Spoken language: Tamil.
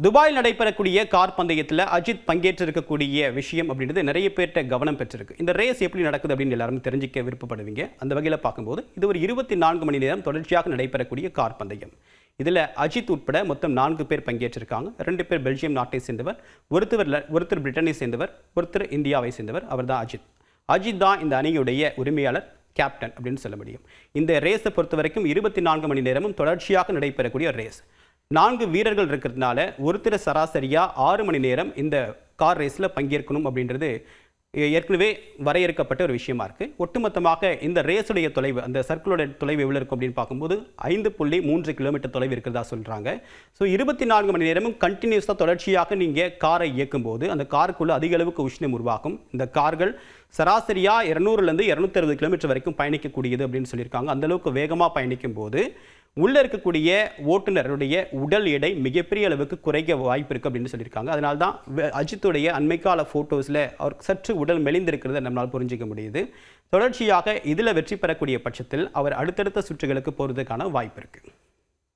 துபாயில் நடைபெறக்கூடிய கார் பந்தயத்தில் அஜித் பங்கேற்றிருக்கக்கூடிய விஷயம் அப்படின்றது நிறைய பேர்கிட்ட கவனம் பெற்றிருக்கு. இந்த ரேஸ் எப்படி நடக்குது அப்படின்னு எல்லாரும் தெரிஞ்சிக்க விருப்பப்படுவீங்க. அந்த வகையில் பார்க்கும்போது இது ஒரு 24 மணி நேரம் தொடர்ச்சியாக நடைபெறக்கூடிய கார் பந்தயம். இதில் அஜித் உட்பட மொத்தம் 4 பேர் பங்கேற்றிருக்காங்க. 2 பேர் பெல்ஜியம் நாட்டை சேர்ந்தவர், ஒருத்தர் பிரிட்டனை சேர்ந்தவர், ஒருத்தர் இந்தியாவை சேர்ந்தவர். அவர் தான் அஜித். அஜித் தான் இந்த அணியுடைய உரிமையாளர், கேப்டன் அப்படின்னு சொல்ல முடியும். இந்த ரேஸை பொறுத்த வரைக்கும் 24 மணி நேரமும் தொடர்ச்சியாக நடைபெறக்கூடிய ரேஸ். 4 வீரர்கள் இருக்கிறதுனால ஒருத்தர் சராசரியாக 6 மணி நேரம் இந்த கார் ரேஸில் பங்கேற்கணும் அப்படின்றது ஏற்கனவே வரையறுக்கப்பட்ட ஒரு விஷயமா இருக்குது. ஒட்டுமொத்தமாக இந்த ரேஸுடைய தொலைவு, அந்த சர்க்கிளோட தொலைவு எவ்வளோ இருக்கும் அப்படின்னு பார்க்கும்போது 5.3 கிலோமீட்டர் தொலைவு இருக்கிறதா சொல்கிறாங்க. ஸோ 24 மணி நேரமும் கண்டினியூஸாக தொடர்ச்சியாக நீங்கள் காரை இயக்கும்போது அந்த காருக்குள்ளே அதிக அளவுக்கு உஷ்ணம் உருவாகும். இந்த கார்கள் சராசரியாக 200லேருந்து 260 கிலோமீட்டர் வரைக்கும் பயணிக்கக்கூடியது அப்படின்னு சொல்லியிருக்காங்க. அந்தளவுக்கு வேகமாக பயணிக்கும் போது உள்ளே இருக்கக்கூடிய ஓட்டுநருடைய உடல் எடை மிகப்பெரிய அளவுக்கு குறைக்க வாய்ப்பு இருக்குது அப்படின்னு சொல்லியிருக்காங்க. அதனால தான் அஜித்துடைய அண்மைக்கால ஃபோட்டோஸில் அவர் சற்று உடல் மெலிந்திருக்கிறத நம்மளால் புரிஞ்சிக்க முடியுது. தொடர்ச்சியாக இதில் வெற்றி பெறக்கூடிய பட்சத்தில் அவர் அடுத்தடுத்த சுற்றுகளுக்கு போகிறதுக்கான வாய்ப்பு இருக்குது.